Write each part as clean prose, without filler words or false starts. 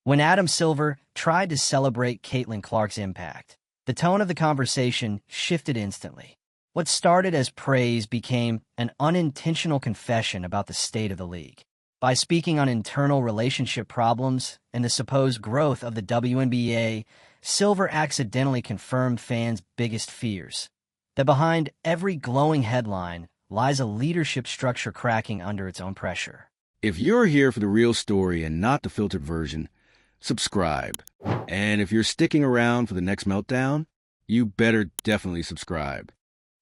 When Adam Silver tried to celebrate Caitlyn Clark's impact, the tone of the conversation shifted instantly. What started as praise became an unintentional confession about the state of the league. By speaking on internal relationship problems and the supposed growth of the WNBA, Silver accidentally confirmed fans' biggest fears, that behind every glowing headline lies a leadership structure cracking under its own pressure. If you're here for the real story and not the filtered version, subscribe. And if you're sticking around for the next meltdown, you better definitely subscribe.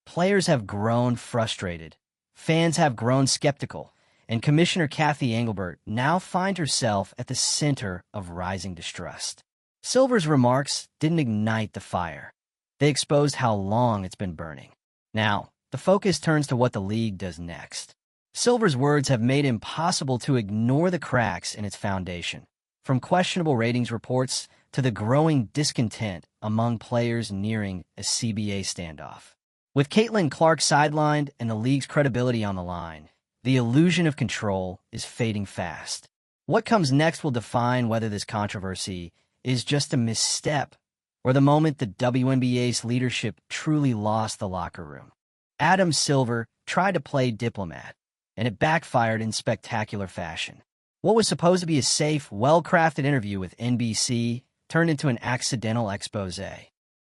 Players have grown frustrated, fans have grown skeptical, and Commissioner Kathy Engelbert now finds herself at the center of rising distrust. Silver's remarks didn't ignite the fire. They exposed how long it's been burning. Now, the focus turns to what the league does next. Silver's words have made it impossible to ignore the cracks in its foundation, from questionable ratings reports to the growing discontent among players nearing a CBA standoff. With Caitlyn Clark sidelined and the league's credibility on the line, the illusion of control is fading fast. What comes next will define whether this controversy is just a misstep or the moment the WNBA's leadership truly lost the locker room. Adam Silver tried to play diplomat, and it backfired in spectacular fashion. What was supposed to be a safe, well-crafted interview with NBC turned into an accidental expose.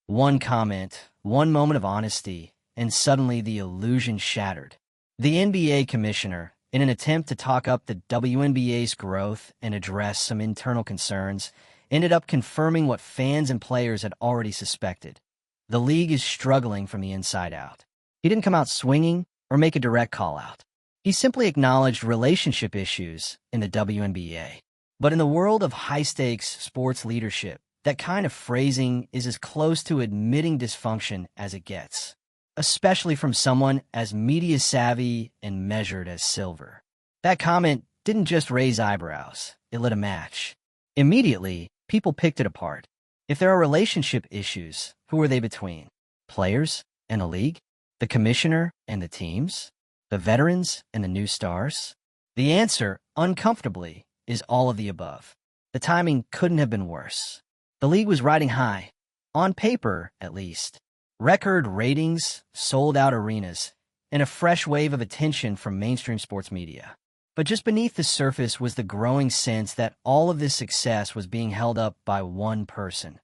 One comment, one moment of honesty, and suddenly the illusion shattered. The NBA commissioner, in an attempt to talk up the WNBA's growth and address some internal concerns, ended up confirming what fans and players had already suspected. The league is struggling from the inside out. He didn't come out swinging or make a direct call-out. He simply acknowledged relationship issues in the WNBA. But in the world of high-stakes sports leadership, that kind of phrasing is as close to admitting dysfunction as it gets, especially from someone as media-savvy and measured as Silver. That comment didn't just raise eyebrows, it lit a match. Immediately, people picked it apart. If there are relationship issues, who are they between? Players and the league? The commissioner and the teams? The veterans and the new stars? The answer, uncomfortably, is all of the above. The timing couldn't have been worse. The league was riding high, on paper at least. Record ratings, sold-out arenas, and a fresh wave of attention from mainstream sports media. But just beneath the surface was the growing sense that all of this success was being held up by one person,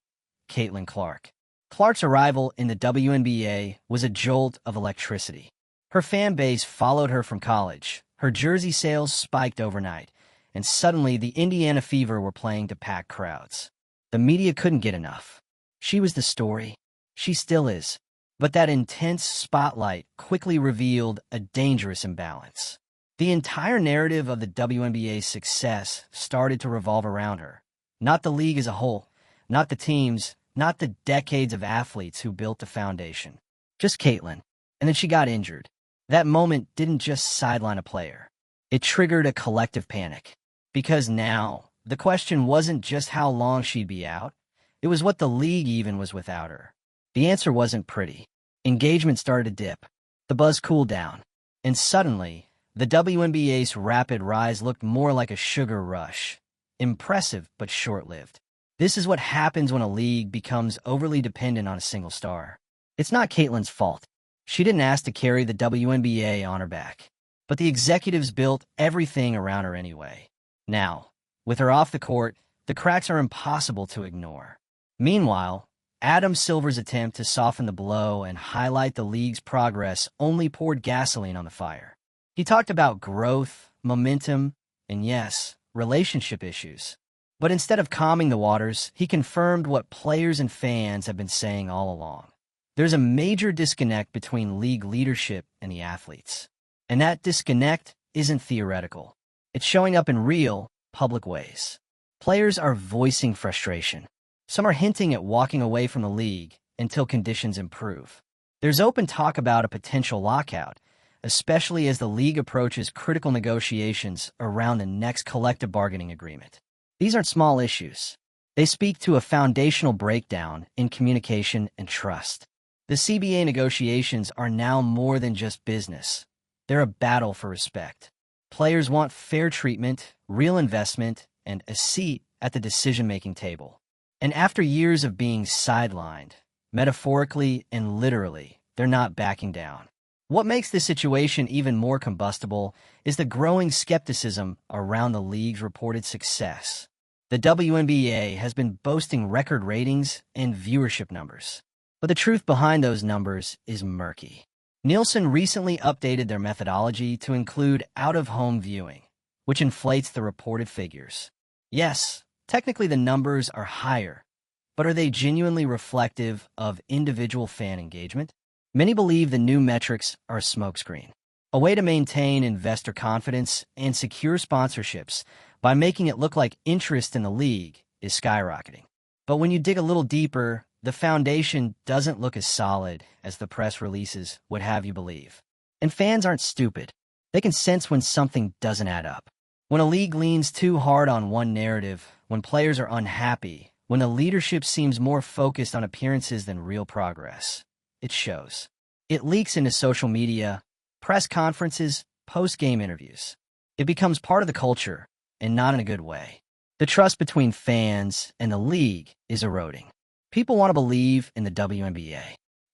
Caitlyn Clark. Clark's arrival in the WNBA was a jolt of electricity. Her fan base followed her from college, her jersey sales spiked overnight, and suddenly the Indiana Fever were playing to packed crowds. The media couldn't get enough. She was the story. She still is. But that intense spotlight quickly revealed a dangerous imbalance. The entire narrative of the WNBA's success started to revolve around her. Not the league as a whole, not the teams, not the decades of athletes who built the foundation. Just Caitlyn. And then she got injured. That moment didn't just sideline a player. It triggered a collective panic. Because now, the question wasn't just how long she'd be out. It was what the league even was without her. The answer wasn't pretty. Engagement started to dip. The buzz cooled down. And suddenly, the WNBA's rapid rise looked more like a sugar rush. Impressive, but short-lived. This is what happens when a league becomes overly dependent on a single star. It's not Caitlyn's fault. She didn't ask to carry the WNBA on her back. But the executives built everything around her anyway. Now, with her off the court, the cracks are impossible to ignore. Meanwhile, Adam Silver's attempt to soften the blow and highlight the league's progress only poured gasoline on the fire. He talked about growth, momentum, and yes, relationship issues. But instead of calming the waters, he confirmed what players and fans have been saying all along. There's a major disconnect between league leadership and the athletes. And that disconnect isn't theoretical. It's showing up in real, public ways. Players are voicing frustration. Some are hinting at walking away from the league until conditions improve. There's open talk about a potential lockout, especially as the league approaches critical negotiations around the next collective bargaining agreement. These aren't small issues. They speak to a foundational breakdown in communication and trust. The CBA negotiations are now more than just business. They're a battle for respect. Players want fair treatment, real investment, and a seat at the decision-making table. And after years of being sidelined, metaphorically and literally, they're not backing down. What makes this situation even more combustible is the growing skepticism around the league's reported success. The WNBA has been boasting record ratings and viewership numbers, but the truth behind those numbers is murky. Nielsen recently updated their methodology to include out-of-home viewing, which inflates the reported figures. Yes, technically the numbers are higher, but are they genuinely reflective of individual fan engagement? Many believe the new metrics are a smokescreen, a way to maintain investor confidence and secure sponsorships by making it look like interest in the league is skyrocketing. But when you dig a little deeper, the foundation doesn't look as solid as the press releases would have you believe. And fans aren't stupid. They can sense when something doesn't add up. When a league leans too hard on one narrative, when players are unhappy, when the leadership seems more focused on appearances than real progress, it shows. It leaks into social media, press conferences, post-game interviews. It becomes part of the culture, and not in a good way. The trust between fans and the league is eroding. People want to believe in the WNBA.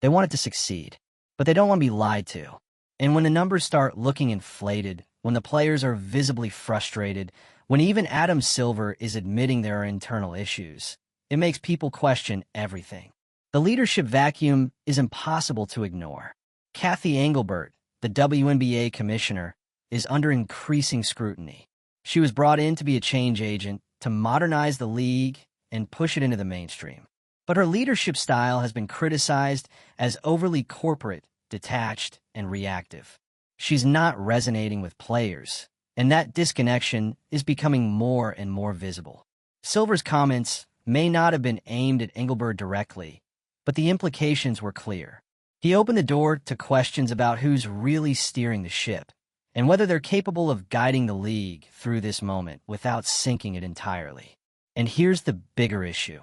They want it to succeed, but they don't want to be lied to. And when the numbers start looking inflated, when the players are visibly frustrated, when even Adam Silver is admitting there are internal issues, it makes people question everything. The leadership vacuum is impossible to ignore. Cathy Engelbert, the WNBA commissioner, is under increasing scrutiny. She was brought in to be a change agent, to modernize the league and push it into the mainstream. But her leadership style has been criticized as overly corporate, detached, and reactive. She's not resonating with players, and that disconnection is becoming more and more visible. Silver's comments may not have been aimed at Engelbert directly, but the implications were clear. He opened the door to questions about who's really steering the ship, and whether they're capable of guiding the league through this moment without sinking it entirely. And here's the bigger issue.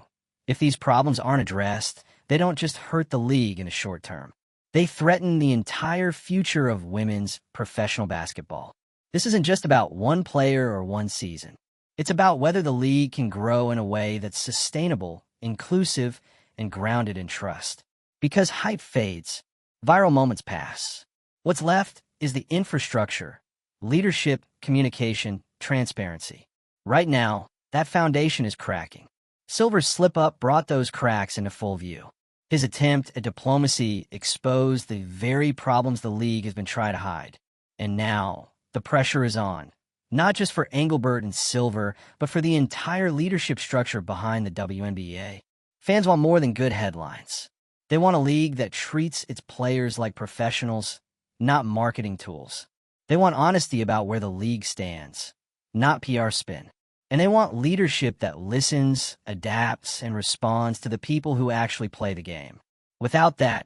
If these problems aren't addressed, they don't just hurt the league in the short term. They threaten the entire future of women's professional basketball. This isn't just about one player or one season. It's about whether the league can grow in a way that's sustainable, inclusive, and grounded in trust. Because hype fades, viral moments pass. What's left is the infrastructure, leadership, communication, transparency. Right now, that foundation is cracking. Silver's slip-up brought those cracks into full view. His attempt at diplomacy exposed the very problems the league has been trying to hide. And now, the pressure is on, not just for Engelbert and Silver, but for the entire leadership structure behind the WNBA. Fans want more than good headlines. They want a league that treats its players like professionals, not marketing tools. They want honesty about where the league stands, not PR spin. And they want leadership that listens, adapts, and responds to the people who actually play the game. Without that,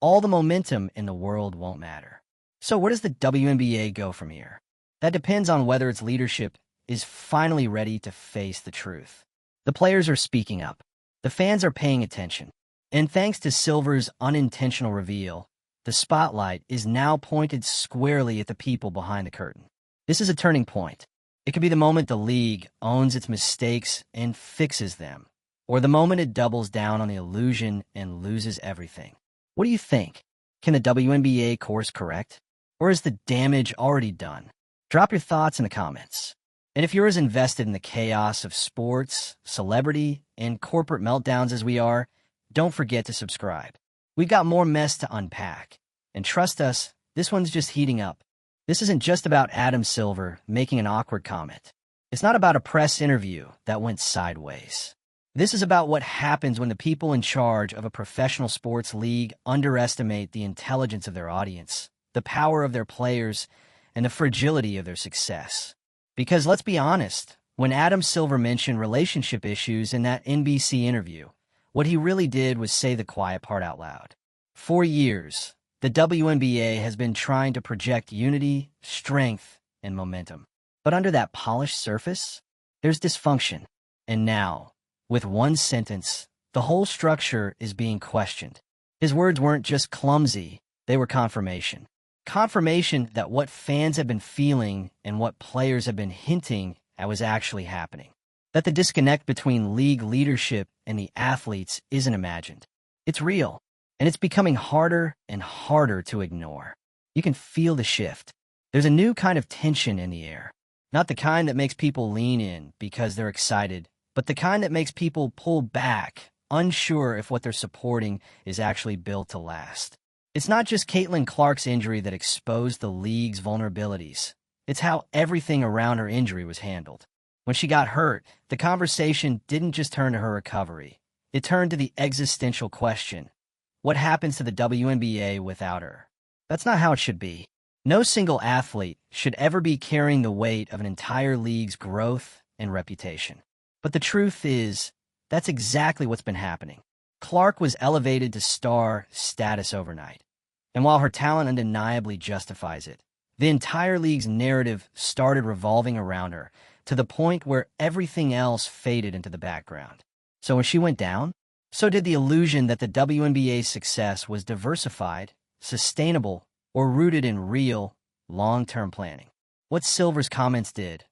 all the momentum in the world won't matter. So where does the WNBA go from here? That depends on whether its leadership is finally ready to face the truth. The players are speaking up. The fans are paying attention. And thanks to Silver's unintentional reveal, the spotlight is now pointed squarely at the people behind the curtain. This is a turning point. It could be the moment the league owns its mistakes and fixes them, or the moment it doubles down on the illusion and loses everything. What do you think? Can the WNBA course correct? Or is the damage already done? Drop your thoughts in the comments. And if you're as invested in the chaos of sports, celebrity, and corporate meltdowns as we are, don't forget to subscribe. We've got more mess to unpack. And trust us, this one's just heating up. This isn't just about Adam Silver making an awkward comment. It's not about a press interview that went sideways. This is about what happens when the people in charge of a professional sports league underestimate the intelligence of their audience, the power of their players, and the fragility of their success. Because let's be honest, when Adam Silver mentioned relationship issues in that NBC interview, what he really did was say the quiet part out loud. For years, the WNBA has been trying to project unity, strength, and momentum. But under that polished surface, there's dysfunction. And now, with one sentence, the whole structure is being questioned. His words weren't just clumsy, they were confirmation. Confirmation that what fans have been feeling and what players have been hinting at was actually happening. that the disconnect between league leadership and the athletes isn't imagined. It's real, and it's becoming harder and harder to ignore. You can feel the shift. There's a new kind of tension in the air. Not the kind that makes people lean in because they're excited, but the kind that makes people pull back, unsure if what they're supporting is actually built to last. It's not just Caitlyn Clark's injury that exposed the league's vulnerabilities. It's how everything around her injury was handled. When she got hurt, the conversation didn't just turn to her recovery. It turned to the existential question: what happens to the WNBA without her? That's not how it should be. No single athlete should ever be carrying the weight of an entire league's growth and reputation. But the truth is, that's exactly what's been happening. Clark was elevated to star status overnight. And while her talent undeniably justifies it, the entire league's narrative started revolving around her to the point where everything else faded into the background. So when she went down, so did the illusion that the WNBA's success was diversified, sustainable, or rooted in real, long-term planning. What Silver's comments did,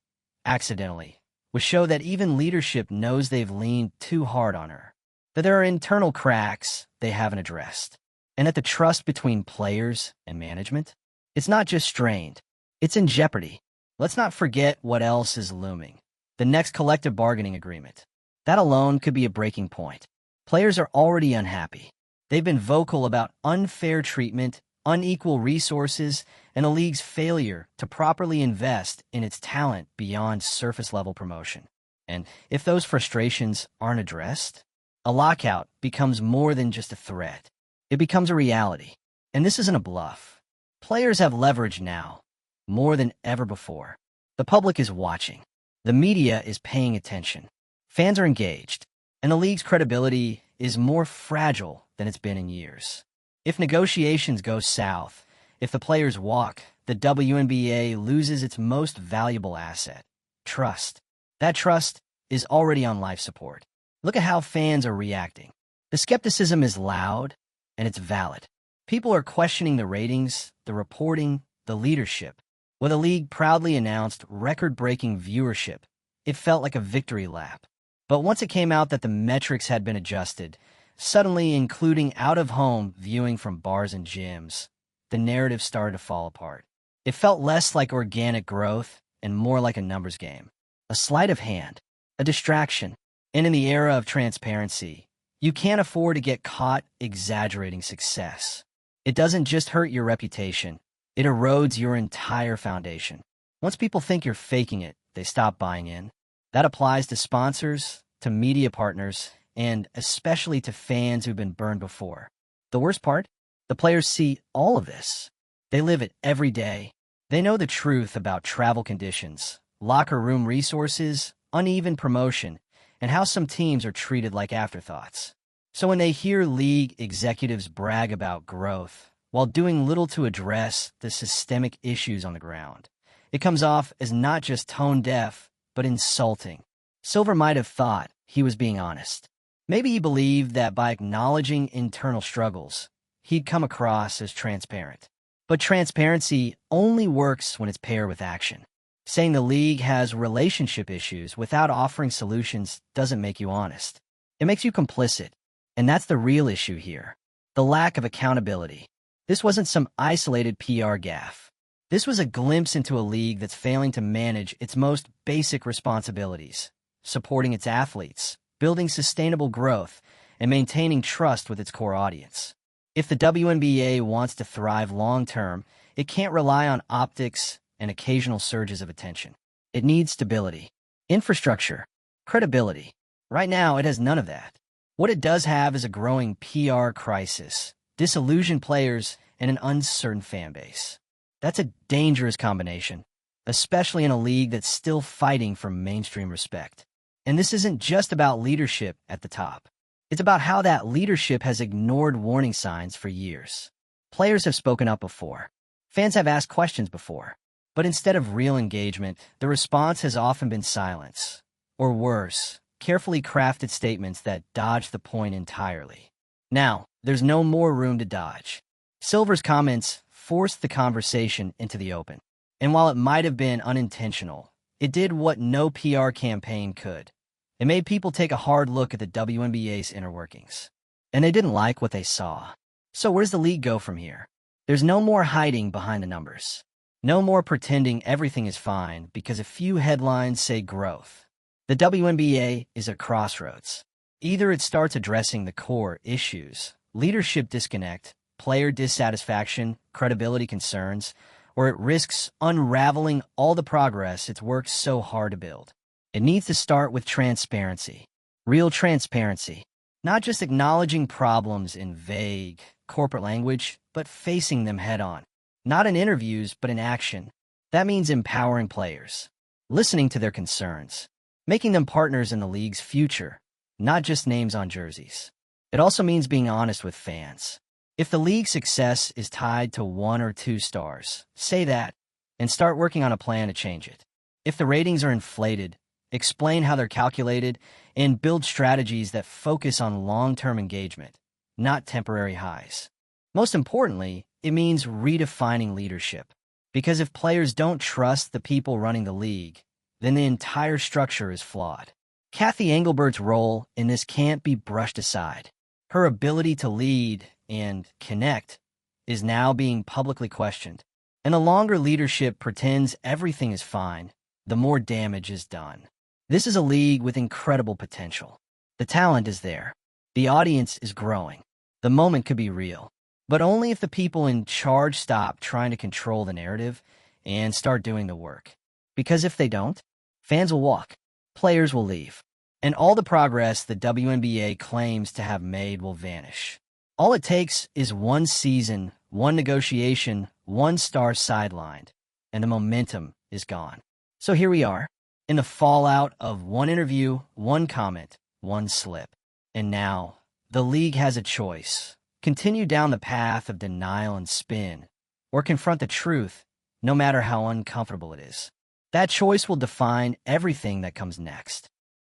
accidentally, was show that even leadership knows they've leaned too hard on her, that there are internal cracks they haven't addressed, and that the trust between players and management, it's not just strained, it's in jeopardy. Let's not forget what else is looming: the next collective bargaining agreement. That alone could be a breaking point. Players are already unhappy. They've been vocal about unfair treatment, unequal resources, and a league's failure to properly invest in its talent beyond surface-level promotion. And if those frustrations aren't addressed, a lockout becomes more than just a threat. It becomes a reality. And this isn't a bluff. Players have leverage now, more than ever before. The public is watching. The media is paying attention. Fans are engaged. And the league's credibility is more fragile than it's been in years. If negotiations go south, if the players walk, the WNBA loses its most valuable asset: trust. That trust is already on life support. Look at how fans are reacting. The skepticism is loud, and it's valid. People are questioning the ratings, the reporting, the leadership. When the league proudly announced record-breaking viewership, it felt like a victory lap. But once it came out that the metrics had been adjusted, suddenly including out-of-home viewing from bars and gyms, the narrative started to fall apart. It felt less like organic growth and more like a numbers game, a sleight of hand, a distraction. And in the era of transparency, you can't afford to get caught exaggerating success. It doesn't just hurt your reputation, it erodes your entire foundation. Once people think you're faking it, they stop buying in. That applies to sponsors, to media partners, and especially to fans who've been burned before. The worst part? The players see all of this. They live it every day. They know the truth about travel conditions, locker room resources, uneven promotion, and how some teams are treated like afterthoughts. So when they hear league executives brag about growth while doing little to address the systemic issues on the ground, it comes off as not just tone-deaf, but insulting. Silver might have thought he was being honest. Maybe he believed that by acknowledging internal struggles, he'd come across as transparent. But transparency only works when it's paired with action. Saying the league has relationship issues without offering solutions doesn't make you honest. It makes you complicit. And that's the real issue here: the lack of accountability. This wasn't some isolated PR gaffe. This was a glimpse into a league that's failing to manage its most basic responsibilities: supporting its athletes, building sustainable growth, and maintaining trust with its core audience. If the WNBA wants to thrive long-term, it can't rely on optics and occasional surges of attention. It needs stability, infrastructure, credibility. Right now, it has none of that. What it does have is a growing PR crisis, disillusioned players, and an uncertain fan base. That's a dangerous combination, especially in a league that's still fighting for mainstream respect. And this isn't just about leadership at the top. It's about how that leadership has ignored warning signs for years. Players have spoken up before. Fans have asked questions before. But instead of real engagement, the response has often been silence. Or worse, carefully crafted statements that dodge the point entirely. Now, there's no more room to dodge. Silver's comments forced the conversation into the open. And while it might have been unintentional, it did what no PR campaign could: It made people take a hard look at the WNBA's inner workings. And they didn't like what they saw. So where's the league go from here? There's no more hiding behind the numbers. No more pretending everything is fine because a few headlines say growth. The WNBA is at crossroads. Either it starts addressing the core issues, leadership disconnect, player dissatisfaction, credibility concerns, or it risks unraveling all the progress it's worked so hard to build. It needs to start with transparency. Real transparency. Not just acknowledging problems in vague, corporate language, but facing them head-on. Not in interviews, but in action. That means empowering players, listening to their concerns, making them partners in the league's future, not just names on jerseys. It also means being honest with fans. If the league's success is tied to 1 or 2 stars, say that, and start working on a plan to change it. If the ratings are inflated, explain how they're calculated, and build strategies that focus on long-term engagement, not temporary highs. Most importantly, it means redefining leadership. Because if players don't trust the people running the league, then the entire structure is flawed. Cathy Engelbert's role in this can't be brushed aside. Her ability to lead and connect is now being publicly questioned. And the longer leadership pretends everything is fine, the more damage is done. This is a league with incredible potential. The talent is there. The audience is growing. The moment could be real. But only if the people in charge stop trying to control the narrative and start doing the work. Because if they don't, fans will walk, players will leave, and all the progress the WNBA claims to have made will vanish. All it takes is one season, one negotiation, one star sidelined, and the momentum is gone. So here we are, in the fallout of one interview, one comment, one slip. And now, the league has a choice. Continue down the path of denial and spin, or confront the truth, no matter how uncomfortable it is. That choice will define everything that comes next.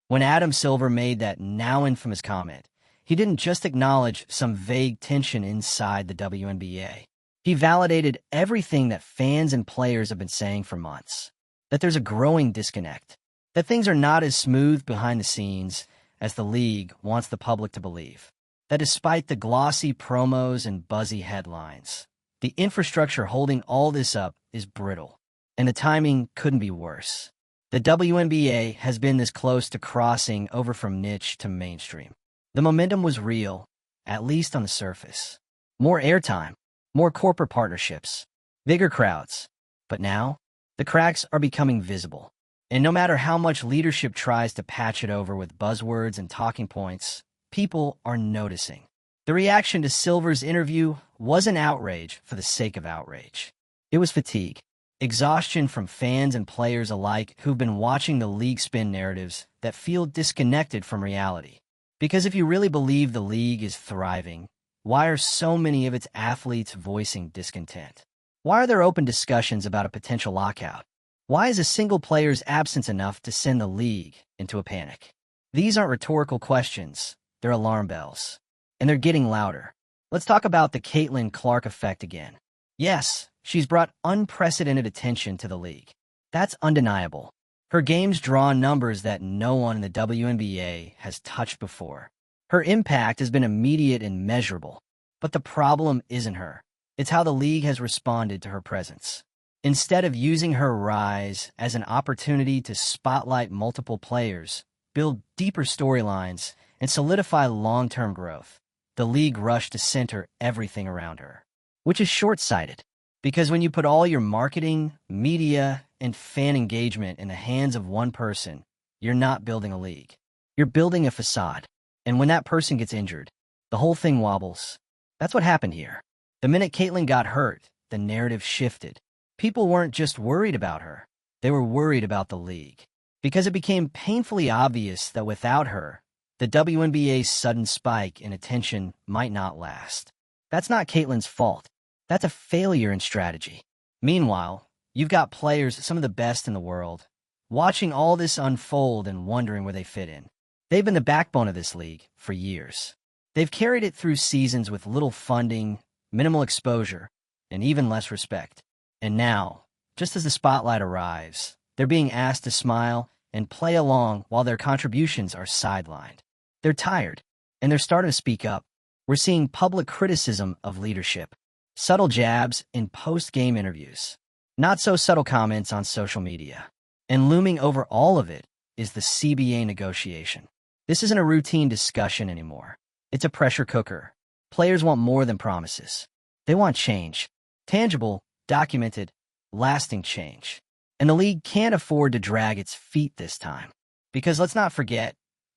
When Adam Silver made that now infamous comment, he didn't just acknowledge some vague tension inside the WNBA. He validated everything that fans and players have been saying for months. That there's a growing disconnect. That things are not as smooth behind the scenes as the league wants the public to believe. That despite the glossy promos and buzzy headlines, the infrastructure holding all this up is brittle. And the timing couldn't be worse. The WNBA has been this close to crossing over from niche to mainstream. The momentum was real, at least on the surface. More airtime, more corporate partnerships, bigger crowds. But now, the cracks are becoming visible. And no matter how much leadership tries to patch it over with buzzwords and talking points, people are noticing. The reaction to Silver's interview wasn't outrage for the sake of outrage. It was fatigue. Exhaustion from fans and players alike who've been watching the league spin narratives that feel disconnected from reality. Because if you really believe the league is thriving, why are so many of its athletes voicing discontent? Why are there open discussions about a potential lockout? Why is a single player's absence enough to send the league into a panic? These aren't rhetorical questions, they're alarm bells. And they're getting louder. Let's talk about the Caitlyn Clark effect again. Yes, she's brought unprecedented attention to the league. That's undeniable. Her games draw numbers that no one in the WNBA has touched before. Her impact has been immediate and measurable. But the problem isn't her. It's how the league has responded to her presence. Instead of using her rise as an opportunity to spotlight multiple players, build deeper storylines, and solidify long-term growth, the league rushed to center everything around her. Which is short-sighted. Because when you put all your marketing, media, and fan engagement in the hands of one person, you're not building a league. You're building a facade. And when that person gets injured, the whole thing wobbles. That's what happened here. The minute Caitlyn got hurt, the narrative shifted. People weren't just worried about her. They were worried about the league. Because it became painfully obvious that without her, the WNBA's sudden spike in attention might not last. That's not Caitlyn's fault. That's a failure in strategy. Meanwhile, you've got players, some of the best in the world, watching all this unfold and wondering where they fit in. They've been the backbone of this league for years. They've carried it through seasons with little funding, minimal exposure, and even less respect. And now, just as the spotlight arrives, they're being asked to smile and play along while their contributions are sidelined. They're tired, and they're starting to speak up. We're seeing public criticism of leadership, subtle jabs in post-game interviews, not so subtle comments on social media. And looming over all of it is the CBA negotiation. This isn't a routine discussion anymore. It's a pressure cooker. Players want more than promises. They want change. Tangible, documented, lasting change. And the league can't afford to drag its feet this time. Because let's not forget,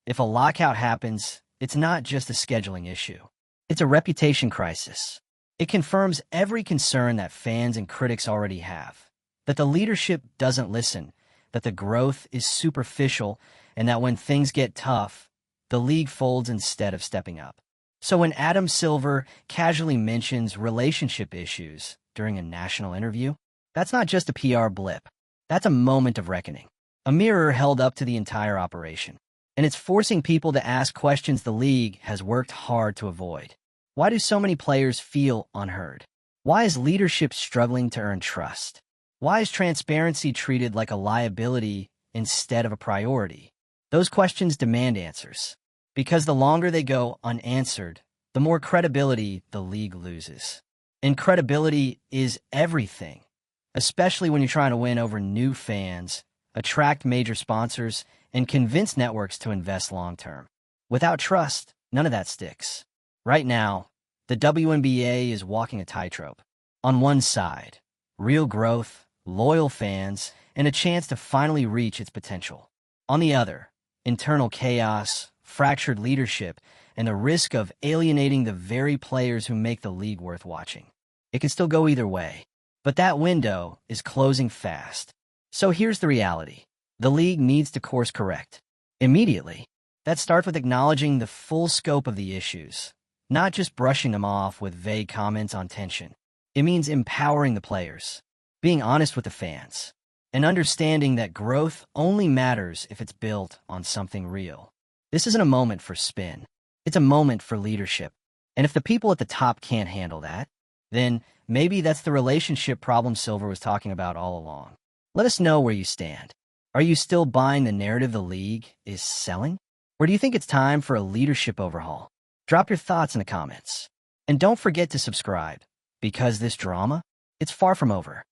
if a lockout happens, it's not just a scheduling issue. It's a reputation crisis. It confirms every concern that fans and critics already have. That the leadership doesn't listen, that the growth is superficial, and that when things get tough, the league folds instead of stepping up. So when Adam Silver casually mentions relationship issues during a national interview, that's not just a PR blip. That's a moment of reckoning. A mirror held up to the entire operation. And it's forcing people to ask questions the league has worked hard to avoid. Why do so many players feel unheard? Why is leadership struggling to earn trust? Why is transparency treated like a liability instead of a priority? Those questions demand answers. Because the longer they go unanswered, the more credibility the league loses. And credibility is everything, especially when you're trying to win over new fans, attract major sponsors, and convince networks to invest long-term. Without trust, none of that sticks. Right now, the WNBA is walking a tightrope. On one side, real growth, loyal fans, and a chance to finally reach its potential. On the other, internal chaos, fractured leadership, and the risk of alienating the very players who make the league worth watching. It can still go either way, but that window is closing fast. So here's the reality. The league needs to course correct. Immediately. That starts with acknowledging the full scope of the issues, not just brushing them off with vague comments on tension. It means empowering the players, being honest with the fans, and understanding that growth only matters if it's built on something real. This isn't a moment for spin. It's a moment for leadership. And if the people at the top can't handle that, then maybe that's the relationship problem Silver was talking about all along. Let us know where you stand. Are you still buying the narrative the league is selling? Or do you think it's time for a leadership overhaul? Drop your thoughts in the comments. And don't forget to subscribe, because this drama, it's far from over.